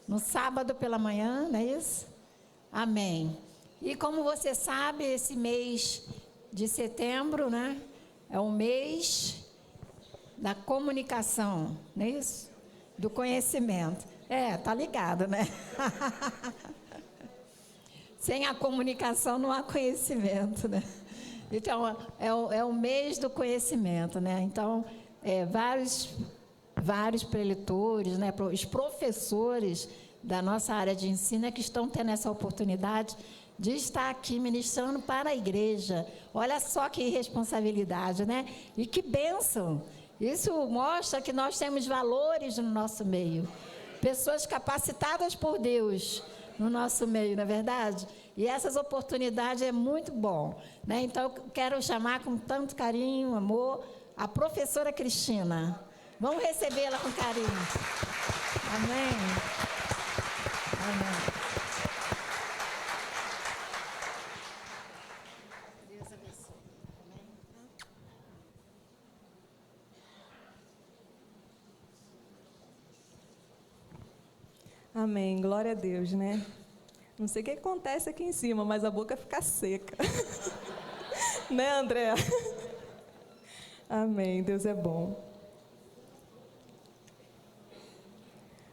no sábado pela manhã, não é isso? Amém. E como você sabe, esse mês de setembro, né, é o mês da comunicação, não é isso? Do conhecimento. Tá ligado, né? Sem a comunicação não há conhecimento, né? Então, é o mês do conhecimento, né? Então, vários preletores, né, os professores da nossa área de ensino é que estão tendo essa oportunidade de estar aqui ministrando para a igreja. Olha só que responsabilidade, né? E que bênção! Isso mostra que nós temos valores no nosso meio, pessoas capacitadas por Deus no nosso meio, não é verdade? E essas oportunidades é muito bom, né? Então, eu quero chamar com tanto carinho, amor, a professora Cristina. Vamos recebê-la com carinho. Amém. Amém. Deus abençoe. Amém. Glória a Deus, né? Não sei o que acontece aqui em cima, mas a boca fica seca. Né, André? Amém. Deus é bom.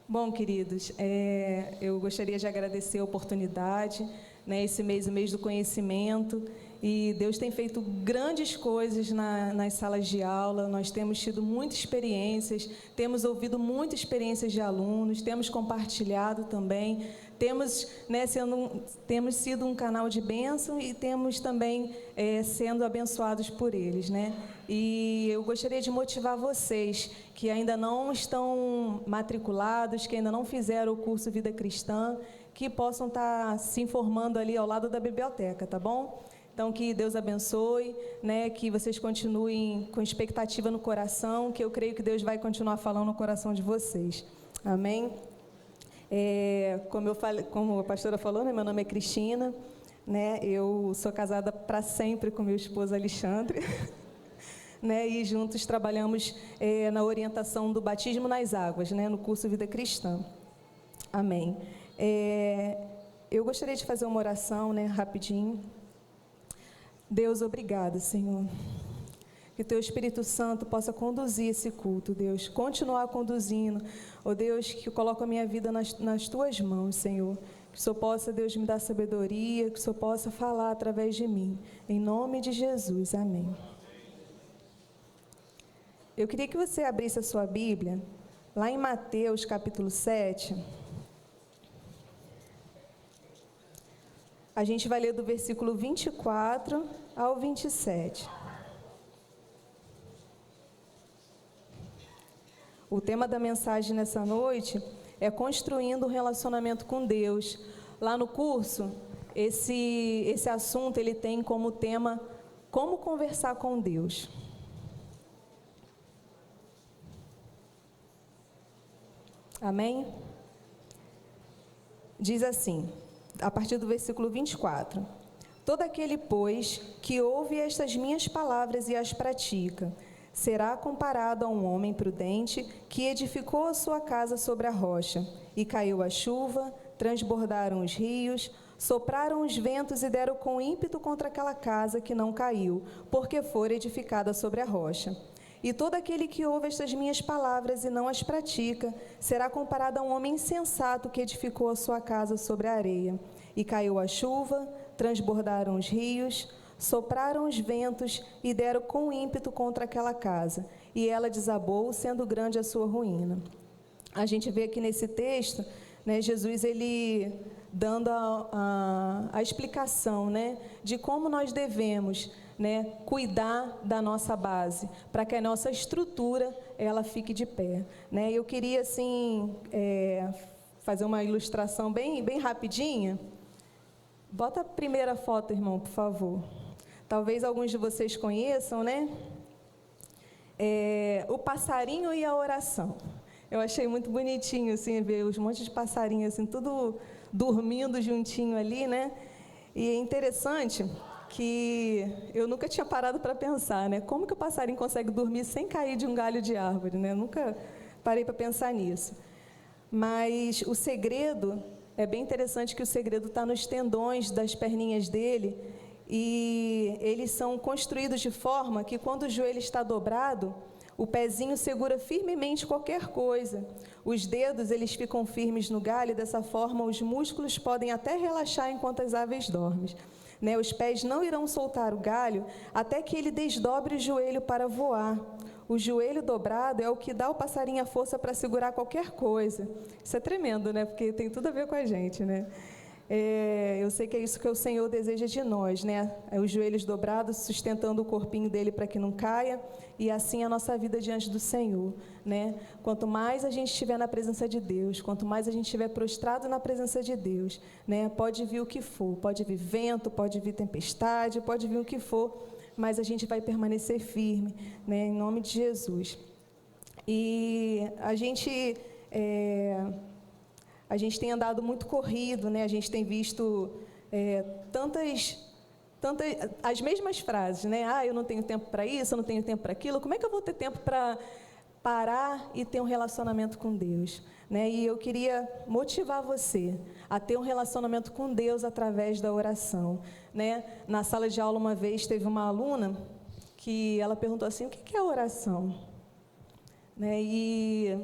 Bom, queridos, eu gostaria de agradecer a oportunidade, né, esse mês, o mês do conhecimento, e Deus tem feito grandes coisas nas salas de aula. Nós temos tido muitas experiências, temos ouvido muitas experiências de alunos, temos compartilhado também, temos sido um canal de bênção e temos também sendo abençoados por eles, né? E eu gostaria de motivar vocês que ainda não estão matriculados, que ainda não fizeram o curso Vida Cristã, que possam estar se informando ali ao lado da biblioteca, tá bom? Então, que Deus abençoe, né? Que vocês continuem com expectativa no coração, que eu creio que Deus vai continuar falando no coração de vocês. Amém? Como a pastora falou, né? Meu nome é Cristina, né? Eu sou casada para sempre com meu esposo Alexandre. Né, e juntos trabalhamos na orientação do batismo nas águas, né, no curso Vida Cristã. Amém. Eu gostaria de fazer uma oração, né, rapidinho. Deus, obrigada, Senhor. Que Teu Espírito Santo possa conduzir esse culto, Deus. Continuar conduzindo. Oh, Deus, que eu coloco a minha vida nas Tuas mãos, Senhor. Que o Senhor possa, Deus, me dar sabedoria, que o Senhor possa falar através de mim. Em nome de Jesus. Amém. Eu queria que você abrisse a sua Bíblia, lá em Mateus, capítulo 7. A gente vai ler do versículo 24 ao 27. O tema da mensagem nessa noite é construindo um relacionamento com Deus. Lá no curso, esse assunto ele tem como tema como conversar com Deus. Amém? Diz assim, a partir do versículo 24: Todo aquele, pois, que ouve estas minhas palavras e as pratica, será comparado a um homem prudente que edificou a sua casa sobre a rocha, e caiu a chuva, transbordaram os rios, sopraram os ventos e deram com ímpeto contra aquela casa que não caiu, porque fora edificada sobre a rocha. E todo aquele que ouve estas minhas palavras e não as pratica, será comparado a um homem insensato que edificou a sua casa sobre a areia. E caiu a chuva, transbordaram os rios, sopraram os ventos e deram com ímpeto contra aquela casa. E ela desabou, sendo grande a sua ruína. A gente vê aqui nesse texto, né, Jesus ele dando a explicação, né, de como nós devemos, né, cuidar da nossa base, para que a nossa estrutura ela fique de pé, né? Eu queria assim fazer uma ilustração bem rapidinha. Bota a primeira foto, irmão, por favor. Talvez alguns de vocês conheçam, né? O passarinho e a oração. Eu achei muito bonitinho assim ver os montes de passarinhos assim tudo dormindo juntinho ali, né? E é interessante que eu nunca tinha parado para pensar, né? Como que o passarinho consegue dormir sem cair de um galho de árvore, né? Eu nunca parei para pensar nisso. mas o segredo, é bem interessante que o segredo está nos tendões das perninhas dele, e eles são construídos de forma que quando o joelho está dobrado, o pezinho segura firmemente qualquer coisa. Os dedos, eles ficam firmes no galho, e dessa forma os músculos podem até relaxar enquanto as aves dormem. Né? Os pés não irão soltar o galho até que ele desdobre o joelho para voar. O joelho dobrado é o que dá ao passarinho a força para segurar qualquer coisa. Isso é tremendo, né? Porque tem tudo a ver com a gente, né? Eu sei que é isso que o Senhor deseja de nós, né? Os joelhos dobrados, sustentando o corpinho dele para que não caia, e assim a nossa vida diante do Senhor, né? Quanto mais a gente estiver na presença de Deus, quanto mais a gente estiver prostrado na presença de Deus, né? Pode vir o que for, pode vir vento, pode vir tempestade, pode vir o que for, mas a gente vai permanecer firme, né? Em nome de Jesus. E a gente tem andado muito corrido, né? A gente tem visto as mesmas frases, né? Eu não tenho tempo para isso, eu não tenho tempo para aquilo. Como é que eu vou ter tempo para parar e ter um relacionamento com Deus? Né? E eu queria motivar você a ter um relacionamento com Deus através da oração. Né? Na sala de aula, uma vez, teve uma aluna que ela perguntou assim, o que é oração? Né? E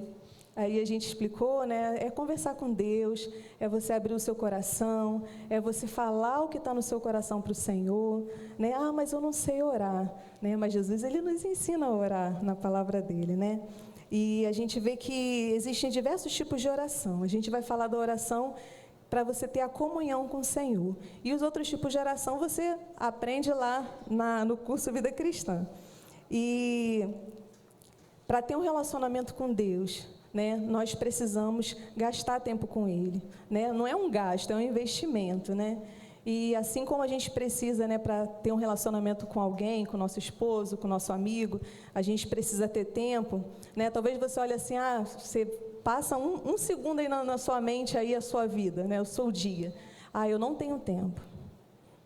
aí a gente explicou, né? É conversar com Deus, é você abrir o seu coração, é você falar o que está no seu coração para o Senhor, né? Mas eu não sei orar, né? Mas Jesus, ele nos ensina a orar na palavra dele, né? E a gente vê que existem diversos tipos de oração. A gente vai falar da oração para você ter a comunhão com o Senhor. E os outros tipos de oração você aprende lá no curso Vida Cristã. E para ter um relacionamento com Deus, né, nós precisamos gastar tempo com Ele, né? Não é um gasto, é um investimento, né? E assim como a gente precisa, né, para ter um relacionamento com alguém, com o nosso esposo, com o nosso amigo, a gente precisa ter tempo, né? Talvez você olhe assim, você passa um segundo aí na sua mente aí a sua vida, né, o seu dia. Eu não tenho tempo,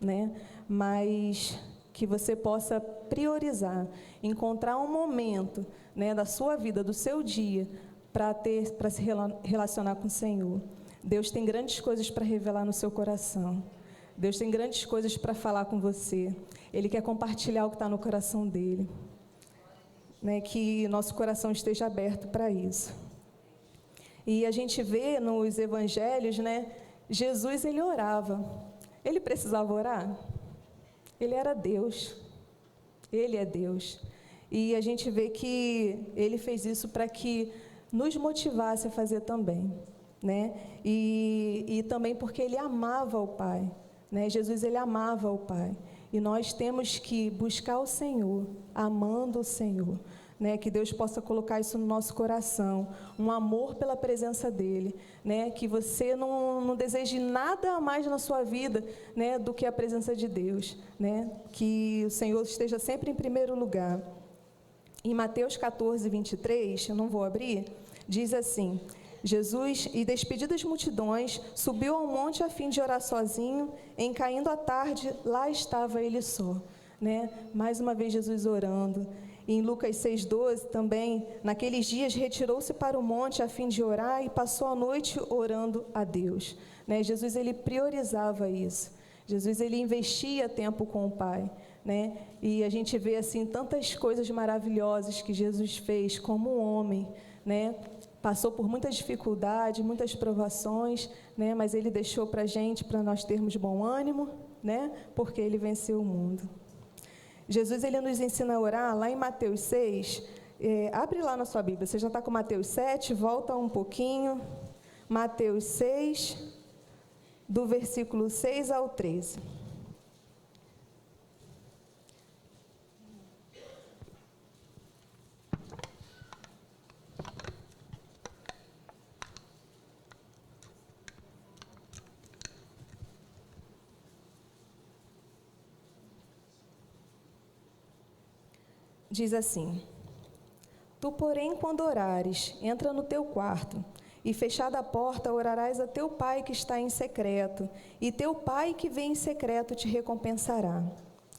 né? Mas que você possa priorizar, encontrar um momento, né, da sua vida, do seu dia, para se relacionar com o Senhor. Deus tem grandes coisas para revelar no seu coração. Deus tem grandes coisas para falar com você. Ele quer compartilhar o que está no coração dele. Né, que nosso coração esteja aberto para isso. E a gente vê nos evangelhos, né, Jesus, ele orava. Ele precisava orar? Ele era Deus. Ele é Deus. E a gente vê que ele fez isso para que nos motivasse a fazer também, né? E também porque ele amava o Pai, né? Jesus, ele amava o Pai, e nós temos que buscar o Senhor, amando o Senhor, né? Que Deus possa colocar isso no nosso coração, um amor pela presença dele, né? Que você não deseje nada a mais na sua vida, né, do que a presença de Deus, né? Que o Senhor esteja sempre em primeiro lugar. Em Mateus 14, 23, eu não vou abrir, diz assim, Jesus, e despedidas multidões, subiu ao monte a fim de orar sozinho, em caindo a tarde, lá estava ele só. Né? Mais uma vez Jesus orando. E em Lucas 6,12 também, naqueles dias retirou-se para o monte a fim de orar e passou a noite orando a Deus. Né? Jesus, ele priorizava isso. Jesus, ele investia tempo com o Pai. Né? E a gente vê assim tantas coisas maravilhosas que Jesus fez como homem, né? Passou por muitas dificuldades, muitas provações, né? Mas ele deixou para a gente, para nós termos bom ânimo, né? Porque ele venceu o mundo. Jesus, ele nos ensina a orar lá em Mateus 6, abre lá na sua Bíblia, você já está com Mateus 7, volta um pouquinho, Mateus 6, do versículo 6 ao 13. Diz assim, tu, porém, quando orares, entra no teu quarto, e fechada a porta, orarás a teu pai que está em secreto, e teu pai que vem em secreto te recompensará.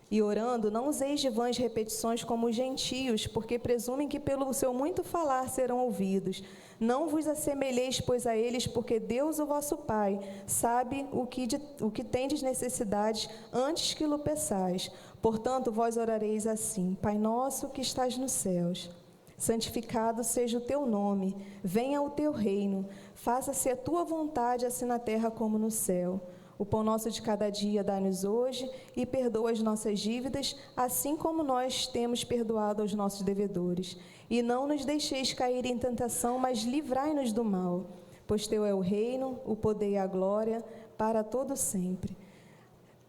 E orando, não useis de vãs repetições como os gentios, porque presumem que pelo seu muito falar serão ouvidos. Não vos assemelheis, pois, a eles, porque Deus, o vosso Pai, sabe o que tendes necessidade antes que lhe peçais. Portanto, vós orareis assim: Pai nosso que estás nos céus, santificado seja o teu nome, venha o teu reino, faça-se a tua vontade, assim na terra como no céu. O pão nosso de cada dia dá-nos hoje, e perdoa as nossas dívidas, assim como nós temos perdoado aos nossos devedores. E não nos deixeis cair em tentação, mas livrai-nos do mal. Pois teu é o reino, o poder e a glória, para todo sempre.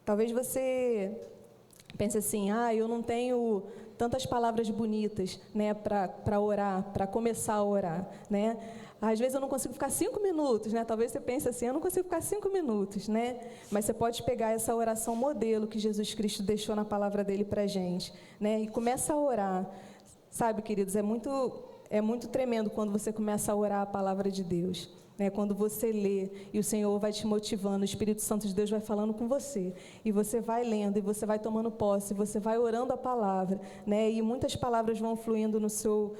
Talvez você pense assim: eu não tenho tantas palavras bonitas, né, para orar, para começar a orar, né? Às vezes eu não consigo ficar 5 minutos, né? Talvez você pense assim: eu não consigo ficar 5 minutos, né? Mas você pode pegar essa oração modelo que Jesus Cristo deixou na palavra dele para a gente, né? E começa a orar. Sabe, queridos, é muito tremendo quando você começa a orar a palavra de Deus, né? Quando você lê e o Senhor vai te motivando, o Espírito Santo de Deus vai falando com você, e você vai lendo, e você vai tomando posse, você vai orando a palavra, né? E muitas palavras vão fluindo no seu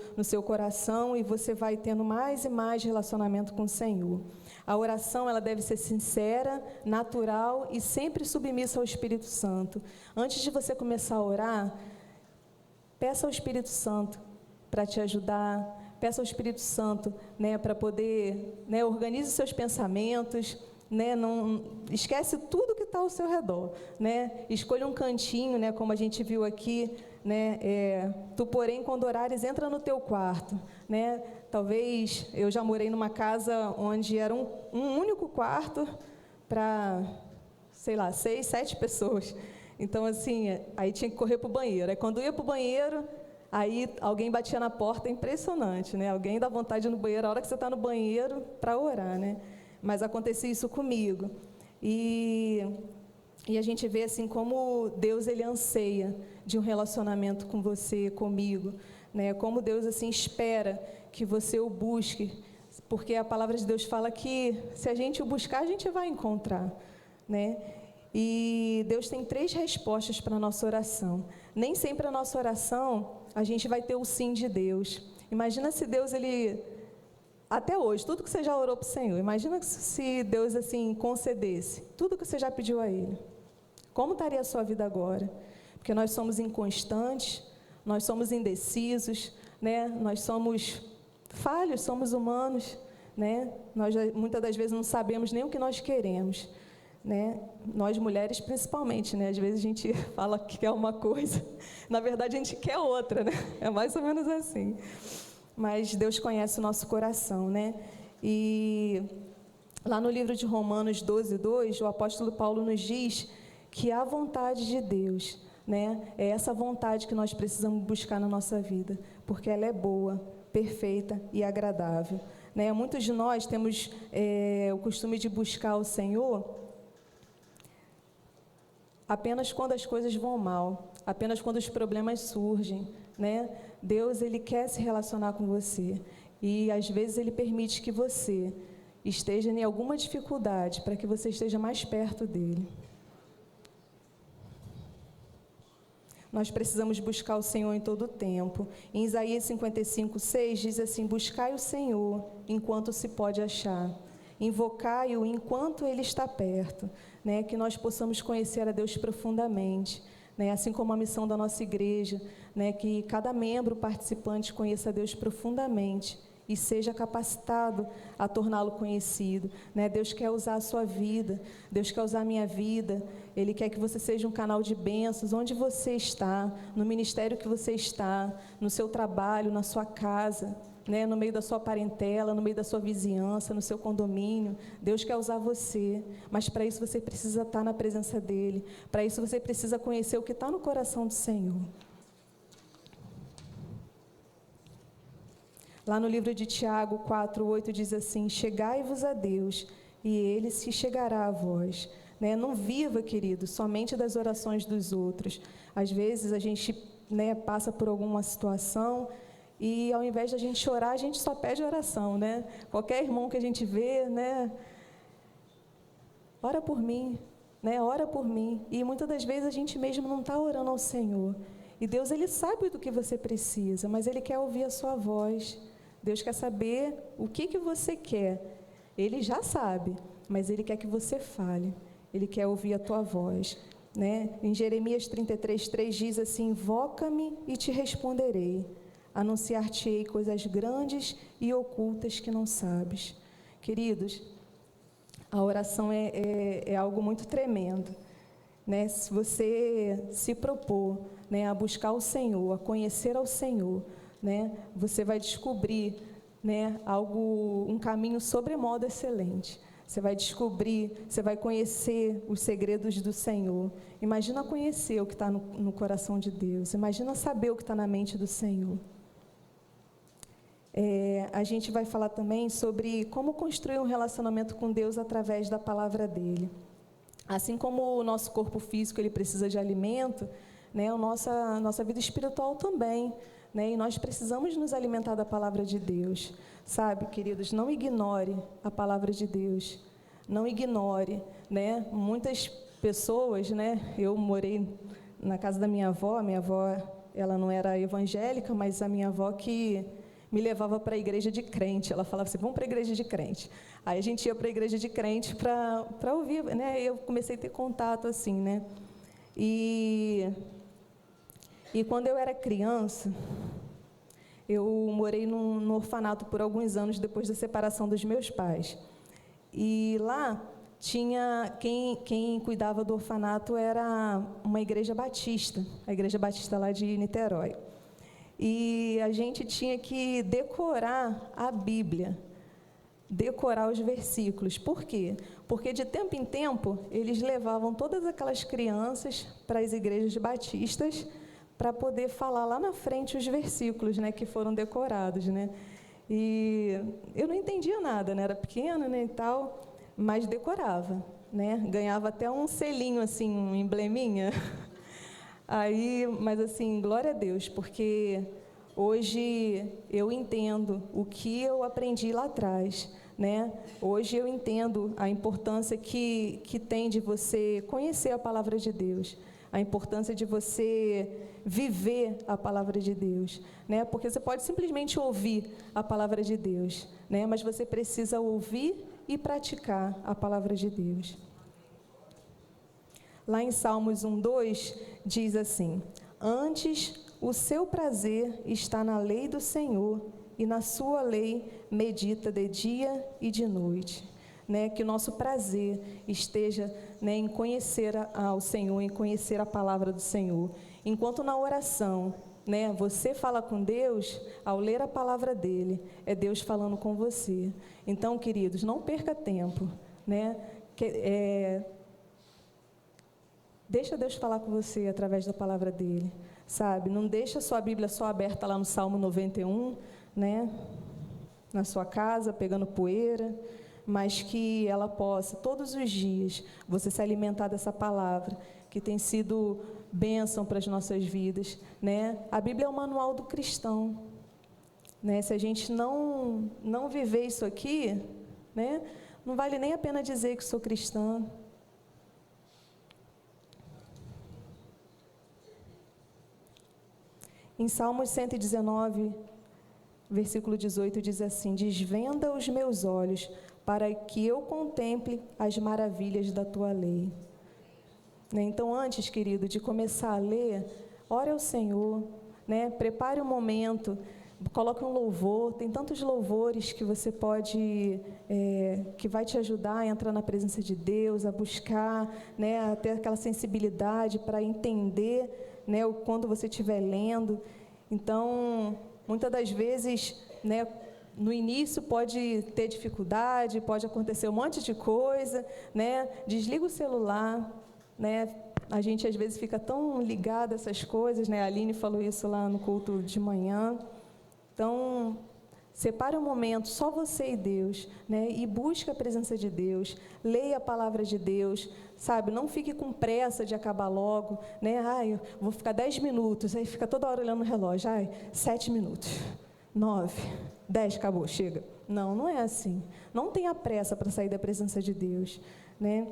coração, e você vai tendo mais e mais relacionamento com o Senhor. A oração, ela deve ser sincera, natural e sempre submissa ao Espírito Santo. Antes de você começar a orar, peça ao Espírito Santo para te ajudar. Peça ao Espírito Santo, né, para poder, né, organize seus pensamentos, né, não esquece tudo que está ao seu redor, né, escolha um cantinho, né, como a gente viu aqui, né, tu, porém, quando orares, entra no teu quarto, né. Talvez eu já morei numa casa onde era um único quarto para, 6, 7 pessoas. Então, assim, aí tinha que correr para o banheiro. Aí, quando ia para o banheiro, aí alguém batia na porta, impressionante, né? Alguém dá vontade de ir no banheiro, a hora que você está no banheiro, para orar, né? Mas acontecia isso comigo. E a gente vê, assim, como Deus, Ele anseia de um relacionamento com você, comigo, né? Como Deus, assim, espera que você o busque, porque a palavra de Deus fala que se a gente o buscar, a gente vai encontrar, né? E Deus tem 3 respostas para a nossa oração. Nem sempre a nossa oração, a gente vai ter o sim de Deus. Imagina se Deus, Ele, até hoje, tudo que você já orou para o Senhor, imagina se Deus, assim, concedesse tudo que você já pediu a Ele. Como estaria a sua vida agora? Porque nós somos inconstantes, nós somos indecisos, né? Nós somos falhos, somos humanos, né? Nós muitas das vezes não sabemos nem o que nós queremos, né? Nós mulheres principalmente, né? Às vezes a gente fala que quer uma coisa, na verdade a gente quer outra, né? É mais ou menos assim. Mas Deus conhece o nosso coração, né? E lá no livro de Romanos 12:2, o apóstolo Paulo nos diz que a vontade de Deus, né, é essa vontade que nós precisamos buscar na nossa vida, porque ela é boa, perfeita e agradável, né? Muitos de nós temos o costume de buscar o Senhor apenas quando as coisas vão mal, apenas quando os problemas surgem, né? Deus, Ele quer se relacionar com você, e às vezes Ele permite que você esteja em alguma dificuldade para que você esteja mais perto dEle. Nós precisamos buscar o Senhor em todo o tempo. Em Isaías 55:6 diz assim: buscai o Senhor enquanto se pode achar, invocai-o enquanto Ele está perto, né? Que nós possamos conhecer a Deus profundamente, né? Assim como a missão da nossa igreja, né? Que cada membro participante conheça a Deus profundamente e seja capacitado a torná-lo conhecido, né? Deus quer usar a sua vida, Deus quer usar a minha vida, Ele quer que você seja um canal de bênçãos, onde você está, no ministério que você está, no seu trabalho, na sua casa, né? No meio da sua parentela, no meio da sua vizinhança, no seu condomínio. Deus quer usar você, mas para isso você precisa estar na presença dEle, para isso você precisa conhecer o que está no coração do Senhor. Lá no livro de Tiago 4:8 diz assim: chegai-vos a Deus, e Ele se chegará a vós. Né? Não viva, querido, somente das orações dos outros. Às vezes a gente, né, passa por alguma situação e ao invés de a gente orar, a gente só pede oração, né? Qualquer irmão que a gente vê, né? Ora por mim, né? Ora por mim. E muitas das vezes a gente mesmo não está orando ao Senhor. E Deus, Ele sabe do que você precisa, mas Ele quer ouvir a sua voz, Deus quer saber o que você quer. Ele já sabe, mas Ele quer que você fale. Ele quer ouvir a tua voz, né? Em Jeremias 33:3 diz assim: invoca-me e te responderei. Anunciar-te-ei coisas grandes e ocultas que não sabes. Queridos, a oração é algo muito tremendo, né? Se você se propor, né, a buscar o Senhor, a conhecer ao Senhor, né, você vai descobrir, né, um caminho sobremodo excelente. Você vai descobrir, você vai conhecer os segredos do Senhor. Imagina conhecer o que está no coração de Deus. Imagina saber o que está na mente do Senhor. A gente vai falar também sobre como construir um relacionamento com Deus através da palavra dEle. Assim como o nosso corpo físico ele precisa de alimento, né, a nossa vida espiritual também, né, e nós precisamos nos alimentar da palavra de Deus. Sabe, queridos, não ignore a palavra de Deus. Não ignore, né? Muitas pessoas, né? Eu morei na casa da minha avó ela não era evangélica, mas a minha avó que me levava para a igreja de crente. Ela falava assim: vamos para a igreja de crente. Aí a gente ia para a igreja de crente para ouvir, né? Eu comecei a ter contato assim, né? E quando eu era criança, eu morei no orfanato por alguns anos depois da separação dos meus pais. E lá tinha quem cuidava do orfanato era uma igreja batista, a igreja batista lá de Niterói. E a gente tinha que decorar a Bíblia, decorar os versículos. Por quê? Porque de tempo em tempo eles levavam todas aquelas crianças para as igrejas batistas para poder falar lá na frente os versículos, né, que foram decorados, né? E eu não entendia nada, né? Era pequena, né, e tal, mas decorava, né? Ganhava até um selinho assim, um embleminha. Aí, mas assim, glória a Deus, porque hoje eu entendo o que eu aprendi lá atrás, né? Hoje eu entendo a importância que tem de você conhecer a palavra de Deus, a importância de você viver a palavra de Deus, né? Porque você pode simplesmente ouvir a palavra de Deus, né? Mas você precisa ouvir e praticar a palavra de Deus. Lá em Salmos 1:2 diz assim: antes o seu prazer está na lei do Senhor, e na sua lei medita de dia e de noite. Né, que o nosso prazer esteja, né, em conhecer ao Senhor, em conhecer a palavra do Senhor. Enquanto na oração, né, você fala com Deus, ao ler a palavra dele, é Deus falando com você. Então, queridos, não perca tempo, né? Deixa Deus falar com você através da palavra dele, sabe? Não deixa a sua Bíblia só aberta lá no Salmo 91, né, na sua casa, pegando poeira, mas que ela possa, todos os dias, você se alimentar dessa palavra, que tem sido bênção para as nossas vidas, né? A Bíblia é o manual do cristão, né? Se a gente não viver isso aqui, né, não vale nem a pena dizer que sou cristã. Em Salmos 119, versículo 18, diz assim: desvenda os meus olhos, para que eu contemple as maravilhas da tua lei. Então, antes, querido, de começar a ler, ore ao Senhor, né? Prepare um momento, coloque um louvor. Tem tantos louvores que você pode, que vai te ajudar a entrar na presença de Deus, a buscar, né, a ter aquela sensibilidade para entender, né, quando você estiver lendo. Então, muitas das vezes, né, no início pode ter dificuldade, pode acontecer um monte de coisa, né? Desliga o celular, né? A gente às vezes fica tão ligado a essas coisas, né? A Aline falou isso lá no culto de manhã. Então, separe um momento, só você e Deus, né? E busque a presença de Deus, leia a palavra de Deus, sabe? Não fique com pressa de acabar logo, né? Ai, eu vou ficar 10 minutos, aí fica toda hora olhando no relógio, 7 minutos, 9, 10, acabou, chega. Não é assim. Não tenha pressa para sair da presença de Deus, né?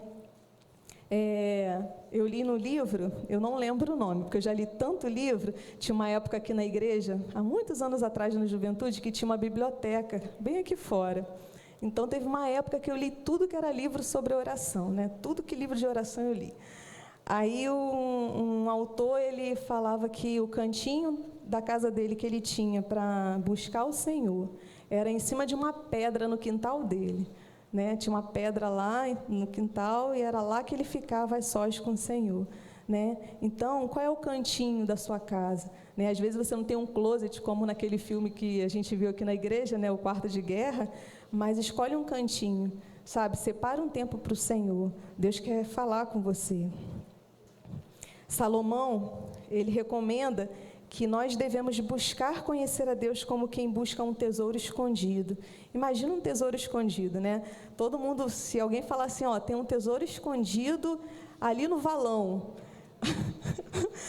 Eu li no livro, eu não lembro o nome, porque eu já li tanto livro. Tinha uma época aqui na igreja, há muitos anos atrás, na juventude, que tinha uma biblioteca, bem aqui fora. Então, teve uma época que eu li tudo que era livro sobre oração, né? Tudo que livro de oração eu li. Aí, um autor, ele falava que o cantinho da casa dele que ele tinha para buscar o Senhor era em cima de uma pedra no quintal dele. Né? Tinha uma pedra lá no quintal e era lá que ele ficava a sós com o Senhor. Né? Então, qual é o cantinho da sua casa? Né? Às vezes você não tem um closet, como naquele filme que a gente viu aqui na igreja, né? O Quarto de Guerra, mas escolhe um cantinho, sabe? Separa um tempo para o Senhor. Deus quer falar com você. Salomão, ele recomenda que nós devemos buscar conhecer a Deus como quem busca um tesouro escondido. Imagina um tesouro escondido, né? Todo mundo, se alguém falar assim, ó, tem um tesouro escondido ali no valão.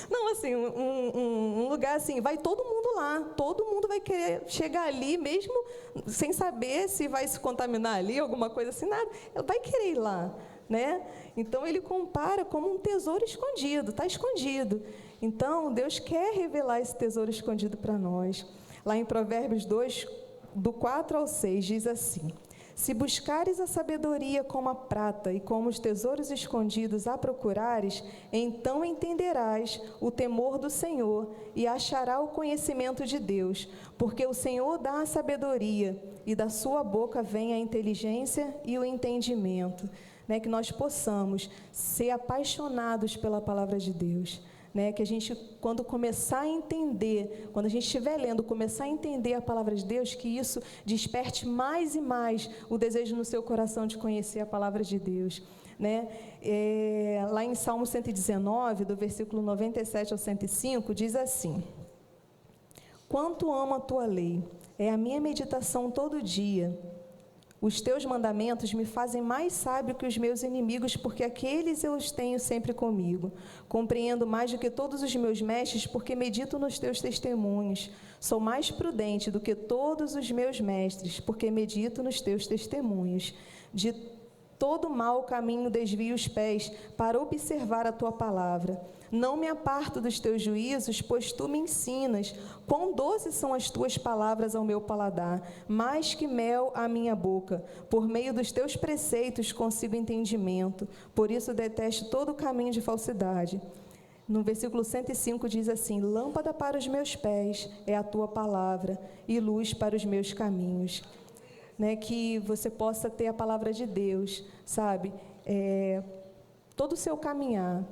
Não, assim, um lugar assim, vai todo mundo lá, todo mundo vai querer chegar ali, mesmo sem saber se vai se contaminar ali, alguma coisa assim, nada, vai querer ir lá, né? Então, ele compara como um tesouro escondido, está escondido. Então, Deus quer revelar esse tesouro escondido para nós. Lá em Provérbios 2, do 4 ao 6, diz assim: se buscares a sabedoria como a prata e como os tesouros escondidos a procurares, então entenderás o temor do Senhor e achará o conhecimento de Deus, porque o Senhor dá a sabedoria e da sua boca vem a inteligência e o entendimento. Né, que nós possamos ser apaixonados pela palavra de Deus. Né, que a gente, quando começar a entender, quando a gente estiver lendo, começar a entender a palavra de Deus, que isso desperte mais e mais o desejo no seu coração de conhecer a palavra de Deus. Né? Lá em Salmo 119, do versículo 97 ao 105, diz assim: quanto amo a tua lei, é a minha meditação todo dia. Os teus mandamentos me fazem mais sábio que os meus inimigos, porque aqueles eu os tenho sempre comigo. Compreendo mais do que todos os meus mestres, porque medito nos teus testemunhos. Sou mais prudente do que todos os meus mestres, porque medito nos teus testemunhos. De todo mau caminho desvio os pés, para observar a tua palavra. Não me aparto dos teus juízos, pois tu me ensinas. Quão doces são as tuas palavras ao meu paladar, mais que mel à minha boca. Por meio dos teus preceitos consigo entendimento, por isso detesto todo caminho de falsidade. No versículo 105 diz assim: lâmpada para os meus pés é a tua palavra, e luz para os meus caminhos. Né, que você possa ter a palavra de Deus, sabe? Todo o seu caminhar,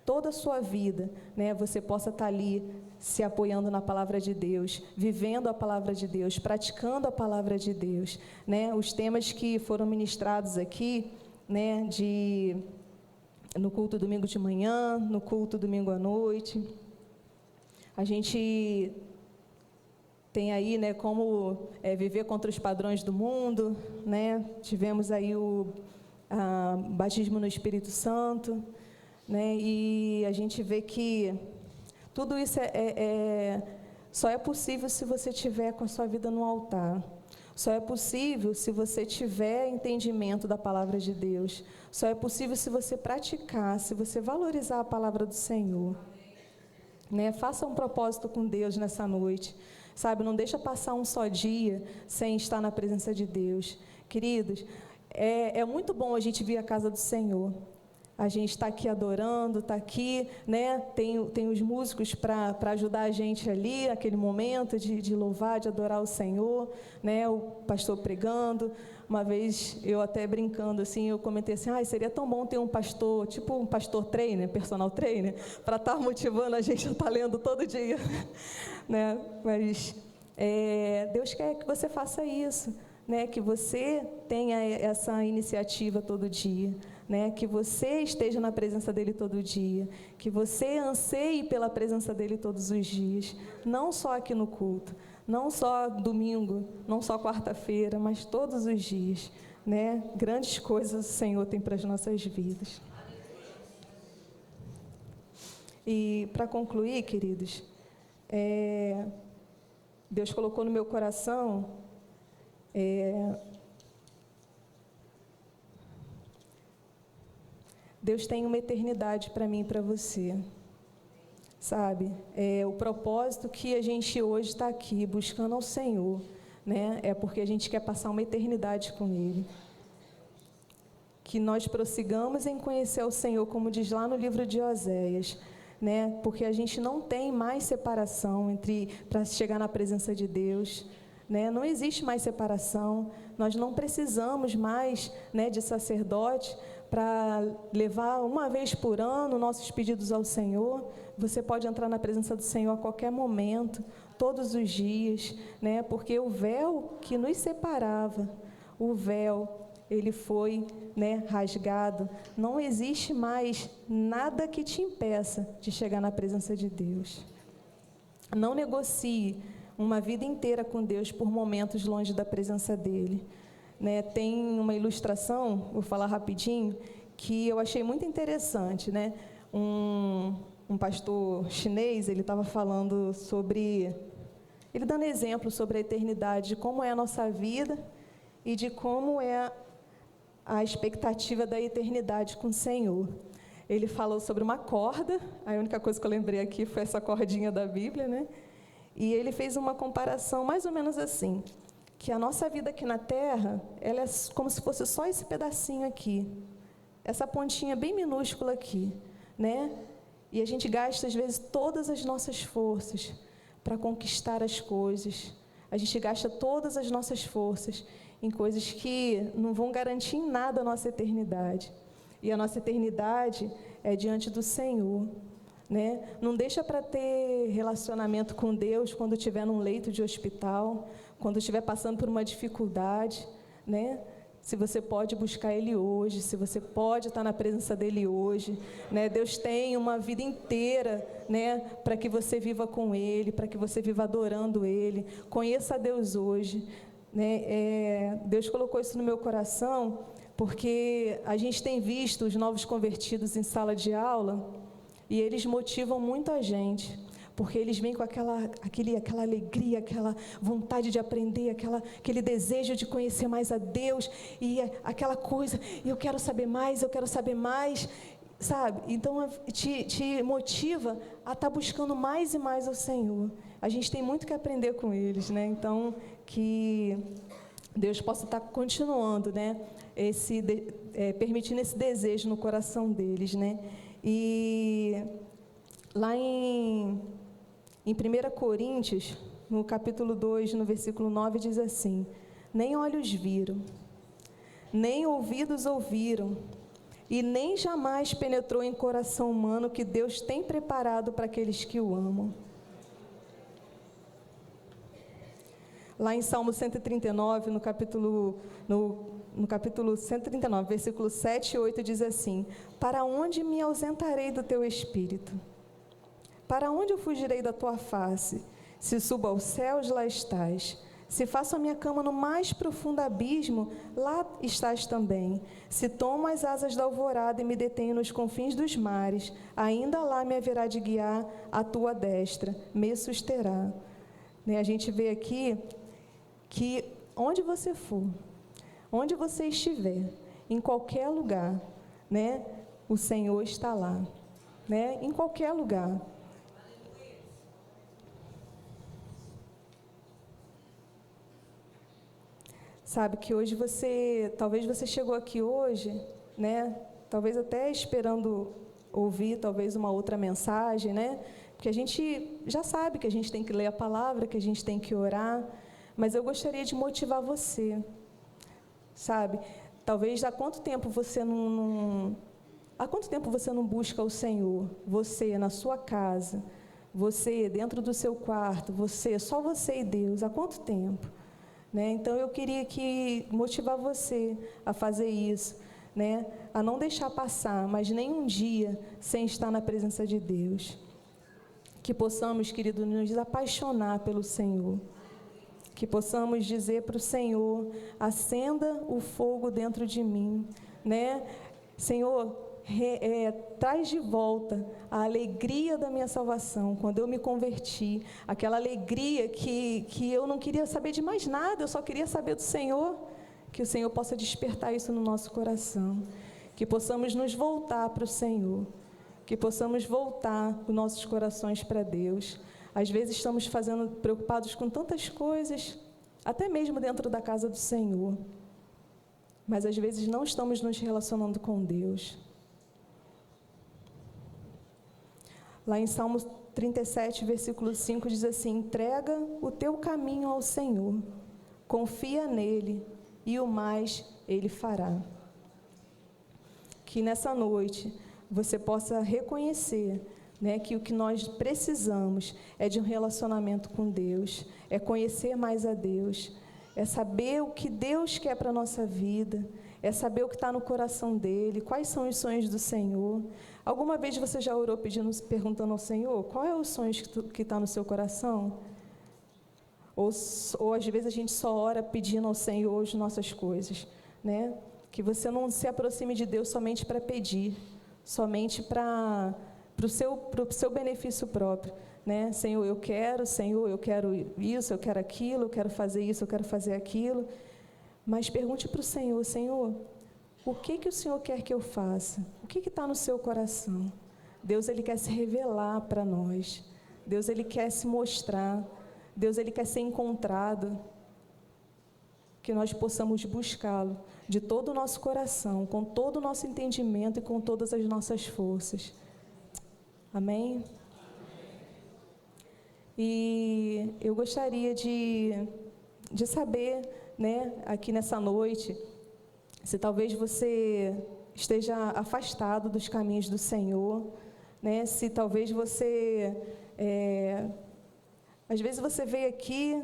toda a sua vida, né, você possa estar ali se apoiando na palavra de Deus, vivendo a palavra de Deus, praticando a palavra de Deus. Né? Os temas que foram ministrados aqui, né, no culto domingo de manhã, no culto domingo à noite, a gente tem aí, né, como viver contra os padrões do mundo, né? Tivemos aí o batismo no Espírito Santo, né? E a gente vê que tudo isso só é possível se você tiver com a sua vida no altar. Só é possível se você tiver entendimento da palavra de Deus. Só é possível se você praticar, se você valorizar a palavra do Senhor. Né? Faça um propósito com Deus nessa noite. Sabe, não deixa passar um só dia sem estar na presença de Deus. Queridos, é muito bom a gente vir à casa do Senhor. A gente está aqui adorando, está aqui, né? Tem os músicos para ajudar a gente ali, aquele momento de louvar, de adorar o Senhor, né? O pastor pregando. Uma vez, eu até brincando, assim, eu comentei assim, seria tão bom ter um pastor, tipo um pastor trainer, personal trainer, para estar motivando a gente a estar lendo todo dia. Né? Mas Deus quer que você faça isso, né? Que você tenha essa iniciativa todo dia. Né, que você esteja na presença dele todo dia, que você anseie pela presença dele todos os dias, não só aqui no culto, não só domingo, não só quarta-feira, mas todos os dias. Né? Grandes coisas o Senhor tem para as nossas vidas. E para concluir, queridos, Deus colocou no meu coração Deus tem uma eternidade para mim e para você. Sabe? O propósito que a gente hoje está aqui buscando ao Senhor, né? É porque a gente quer passar uma eternidade com Ele. Que nós prossigamos em conhecer o Senhor, como diz lá no livro de Oséias, né? Porque a gente não tem mais separação para chegar na presença de Deus, né? Não existe mais separação. Nós não precisamos mais, né, de sacerdote para levar uma vez por ano nossos pedidos ao Senhor. Você pode entrar na presença do Senhor a qualquer momento, todos os dias, né? Porque o véu que nos separava, o véu, ele foi, né, rasgado. Não existe mais nada que te impeça de chegar na presença de Deus. Não negocie uma vida inteira com Deus por momentos longe da presença dEle. Né? Tem uma ilustração, vou falar rapidinho, que eu achei muito interessante, né? Um pastor chinês, ele estava falando sobre... Ele dando exemplo sobre a eternidade, de como é a nossa vida e de como é a expectativa da eternidade com o Senhor. Ele falou sobre uma corda, a única coisa que eu lembrei aqui foi essa cordinha da Bíblia, né? E ele fez uma comparação mais ou menos assim, que a nossa vida aqui na Terra, ela é como se fosse só esse pedacinho aqui, essa pontinha bem minúscula aqui, né? E a gente gasta, às vezes, todas as nossas forças para conquistar as coisas. A gente gasta todas as nossas forças em coisas que não vão garantir em nada a nossa eternidade. E a nossa eternidade é diante do Senhor, né? Não deixa para ter relacionamento com Deus quando estiver num leito de hospital, quando estiver passando por uma dificuldade, né? Se você pode buscar Ele hoje, se você pode estar na presença dEle hoje, né? Deus tem uma vida inteira, né, para que você viva com Ele, para que você viva adorando Ele. Conheça a Deus hoje, né? Deus colocou isso no meu coração, porque a gente tem visto os novos convertidos em sala de aula e eles motivam muito a gente, porque eles vêm com aquela alegria, aquela vontade de aprender, aquele desejo de conhecer mais a Deus e aquela coisa, eu quero saber mais, sabe? Então, te motiva a estar buscando mais e mais ao Senhor. A gente tem muito que aprender com eles, né? Então, que Deus possa estar continuando, né? Permitindo esse desejo no coração deles, né? E lá em 1 Coríntios, no capítulo 2, no versículo 9, diz assim: nem olhos viram, nem ouvidos ouviram, e nem jamais penetrou em coração humano que Deus tem preparado para aqueles que o amam. Lá em Salmo 139, no capítulo 139, versículos 7 e 8, diz assim: para onde me ausentarei do teu espírito? Para onde eu fugirei da tua face? Se subo aos céus, lá estás. Se faço a minha cama no mais profundo abismo, lá estás também. Se tomo as asas da alvorada e me detenho nos confins dos mares, ainda lá me haverá de guiar a tua destra, me susterá. A gente vê aqui que onde você for, onde você estiver, em qualquer lugar, né, o Senhor está lá, né, em qualquer lugar. Sabe que hoje talvez você chegou aqui hoje, né, talvez até esperando ouvir talvez uma outra mensagem, né, porque a gente já sabe que a gente tem que ler a palavra, que a gente tem que orar, mas eu gostaria de motivar você, sabe? Talvez há quanto tempo você não busca o Senhor? Você na sua casa, você dentro do seu quarto, só você e Deus, há quanto tempo? Né? Então eu queria motivar você a fazer isso, né? A não deixar passar mais nenhum dia sem estar na presença de Deus. Que possamos, querido, nos apaixonar pelo Senhor. Que possamos dizer para o Senhor: acenda o fogo dentro de mim, né? Senhor, traz de volta a alegria da minha salvação, quando eu me converti, aquela alegria que eu não queria saber de mais nada, eu só queria saber do Senhor, que o Senhor possa despertar isso no nosso coração. que possamos nos voltar para o Senhor, que possamos voltar os nossos corações para Deus. Às vezes estamos preocupados com tantas coisas, até mesmo dentro da casa do Senhor, mas às vezes não estamos nos relacionando com Deus. Lá em Salmos 37, versículo 5, diz assim: entrega o teu caminho ao Senhor, confia nele, e o mais Ele fará. Que nessa noite você possa reconhecer, né, que o que nós precisamos é de um relacionamento com Deus, é conhecer mais a Deus, é saber o que Deus quer para a nossa vida, é saber o que está no coração dEle, quais são os sonhos do Senhor. Alguma vez você já orou perguntando ao Senhor, qual é os sonhos que está no seu coração? Ou às vezes a gente só ora pedindo ao Senhor as nossas coisas, né? Que você não se aproxime de Deus somente para pedir, somente para o seu benefício próprio, né? Senhor, eu quero isso, eu quero aquilo, eu quero fazer isso, eu quero fazer aquilo. Mas pergunte para o Senhor: Senhor, o que o Senhor quer que eu faça? O que está no seu coração? Deus, Ele quer se revelar para nós. Deus, Ele quer se mostrar. Deus, Ele quer ser encontrado. Que nós possamos buscá-lo de todo o nosso coração, com todo o nosso entendimento e com todas as nossas forças. Amém? E eu gostaria de saber, né, aqui nessa noite, se talvez você esteja afastado dos caminhos do Senhor, né? Se talvez você, às vezes você veio aqui,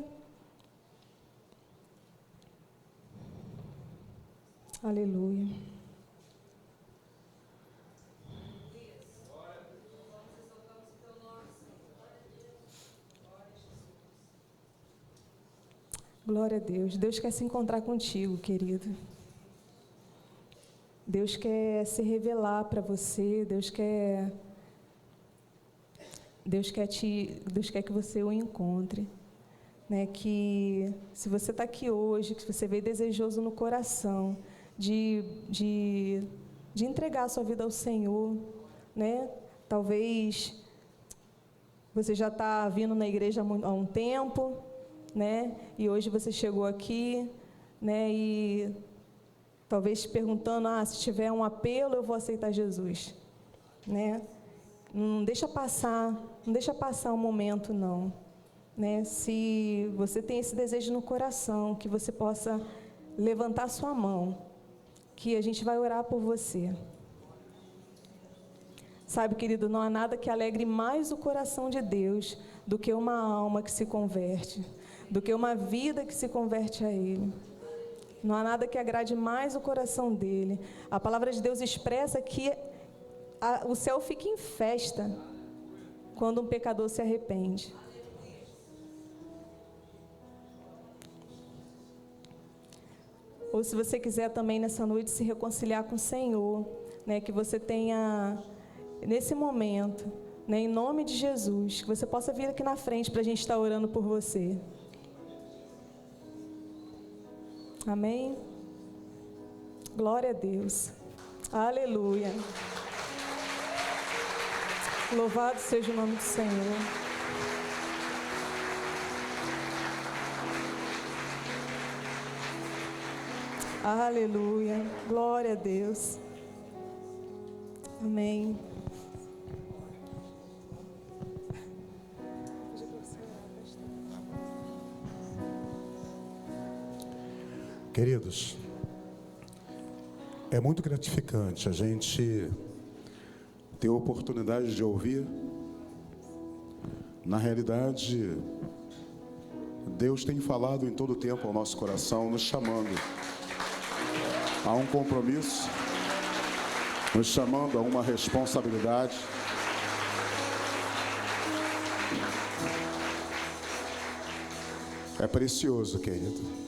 aleluia, glória a Deus. Deus quer se encontrar contigo, querido. Deus quer se revelar para você, Deus quer que você o encontre, né? Que se você está aqui hoje, que você veio desejoso no coração de entregar a sua vida ao Senhor, né? Talvez você já está vindo na igreja há um tempo, né? E hoje você chegou aqui, né? E talvez perguntando: se tiver um apelo, eu vou aceitar Jesus, né? Não deixa passar um momento, não, né? Se você tem esse desejo no coração, que você possa levantar sua mão, que a gente vai orar por você. Sabe, querido, não há nada que alegre mais o coração de Deus do que uma alma que se converte, do que uma vida que se converte a Ele. Não há nada que agrade mais o coração dele. A palavra de Deus expressa que o céu fica em festa quando um pecador se arrepende. Ou se você quiser também nessa noite se reconciliar com o Senhor, né, que você tenha nesse momento, né, em nome de Jesus, que você possa vir aqui na frente para a gente estar orando por você. Amém? Glória a Deus. Aleluia. Louvado seja o nome do Senhor. Aleluia. Glória a Deus. Amém. Queridos, é muito gratificante a gente ter a oportunidade de ouvir. Na realidade, Deus tem falado em todo o tempo ao nosso coração, nos chamando a um compromisso, nos chamando a uma responsabilidade. É precioso, querido.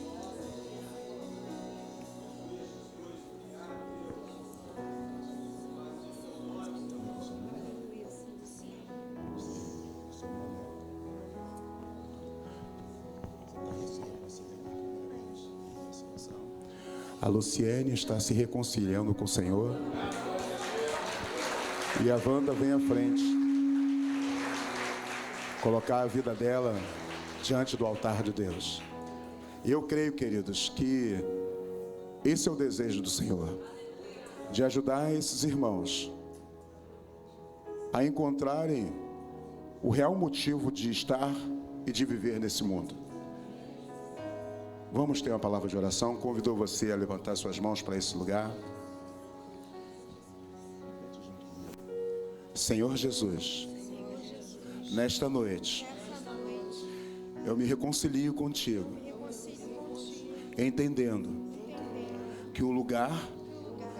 A Luciene está se reconciliando com o Senhor. E a Wanda vem à frente. Colocar a vida dela diante do altar de Deus. E eu creio, queridos, que esse é o desejo do Senhor, de ajudar esses irmãos a encontrarem o real motivo de estar e de viver nesse mundo. Vamos ter uma palavra de oração. Convido você a levantar suas mãos para esse lugar. Senhor Jesus, nesta noite, eu me reconcilio contigo, entendendo que o lugar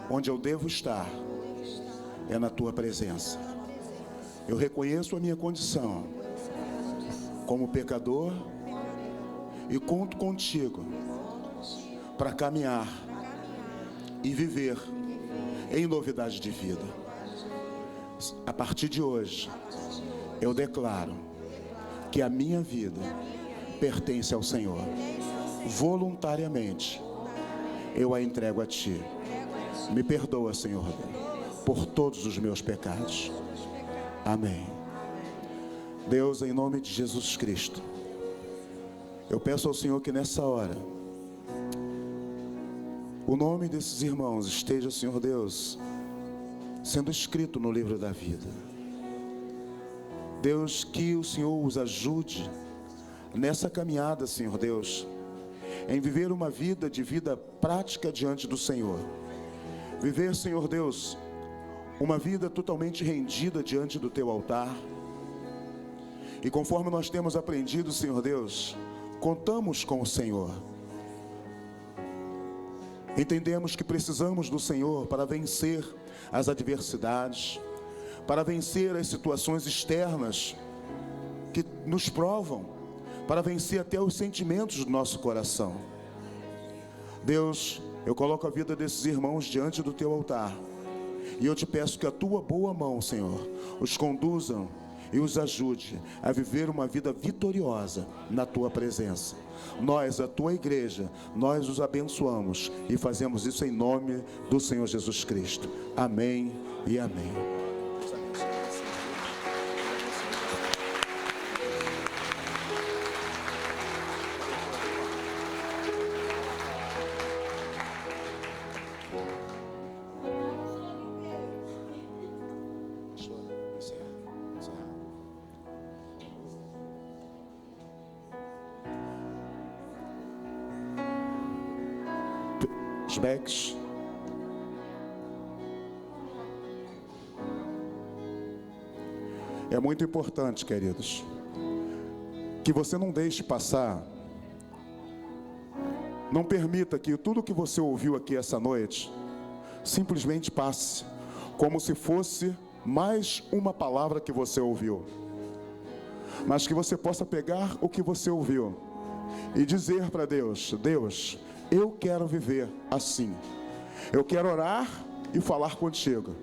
onde eu devo estar é na tua presença. Eu reconheço a minha condição como pecador e conto contigo para caminhar e viver em novidade de vida. A partir de hoje, eu declaro que a minha vida pertence ao Senhor. Voluntariamente, eu a entrego a Ti. Me perdoa, Senhor, por todos os meus pecados. Amém. Deus, em nome de Jesus Cristo, eu peço ao Senhor que nessa hora, o nome desses irmãos esteja, Senhor Deus, sendo escrito no livro da vida. Deus, que o Senhor os ajude nessa caminhada, Senhor Deus, em viver uma vida de vida prática diante do Senhor. Viver, Senhor Deus, uma vida totalmente rendida diante do Teu altar. E conforme nós temos aprendido, Senhor Deus, contamos com o Senhor. Entendemos que precisamos do Senhor para vencer as adversidades, para vencer as situações externas que nos provam, para vencer até os sentimentos do nosso coração. Deus, eu coloco a vida desses irmãos diante do Teu altar, e eu Te peço que a Tua boa mão, Senhor, os conduza e os ajude a viver uma vida vitoriosa na Tua presença. Nós, a Tua igreja, nós os abençoamos e fazemos isso em nome do Senhor Jesus Cristo. Amém e amém. Becks. É muito importante, queridos, que você não deixe passar, não permita que tudo que você ouviu aqui essa noite simplesmente passe, como se fosse mais uma palavra que você ouviu, mas que você possa pegar o que você ouviu e dizer para Deus: Deus, eu quero viver assim. Eu quero orar e falar contigo,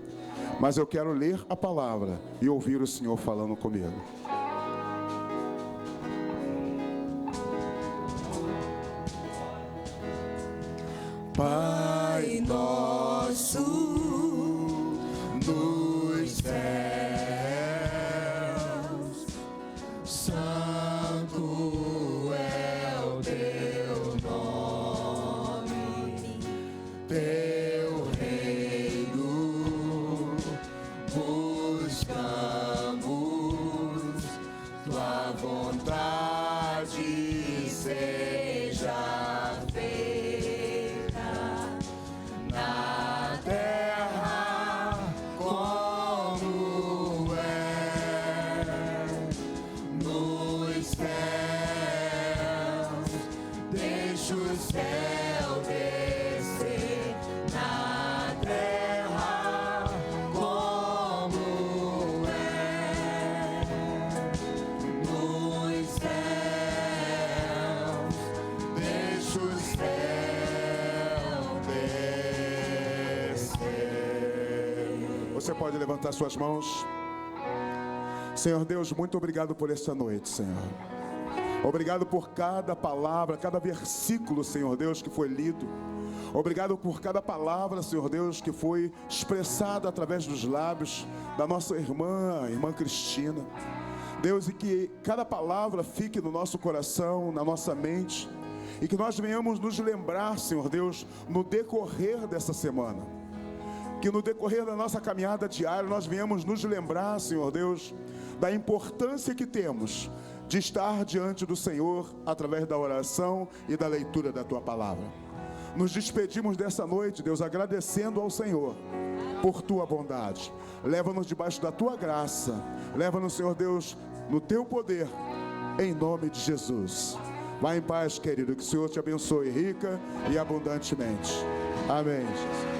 mas eu quero ler a palavra e ouvir o Senhor falando comigo. Pai nosso nos céus, santo é o Teu nome, Teu reino buscamos, Tua vontade seja feita na terra como é nos céus. Deixa o céu descer na terra como é nos céus. Deixa o céu descer. Você pode levantar suas mãos. Senhor Deus, muito obrigado por esta noite, Senhor. Obrigado por cada palavra, cada versículo, Senhor Deus, que foi lido. Obrigado por cada palavra, Senhor Deus, que foi expressada através dos lábios da nossa irmã Cristina. Deus, e que cada palavra fique no nosso coração, na nossa mente, e que nós venhamos nos lembrar, Senhor Deus, no decorrer dessa semana. Que no decorrer da nossa caminhada diária, nós venhamos nos lembrar, Senhor Deus, da importância que temos de estar diante do Senhor através da oração e da leitura da Tua palavra. Nos despedimos dessa noite, Deus, agradecendo ao Senhor por Tua bondade. Leva-nos debaixo da Tua graça. Leva-nos, Senhor Deus, no Teu poder, em nome de Jesus. Vá em paz, querido, que o Senhor te abençoe rica e abundantemente. Amém, Jesus.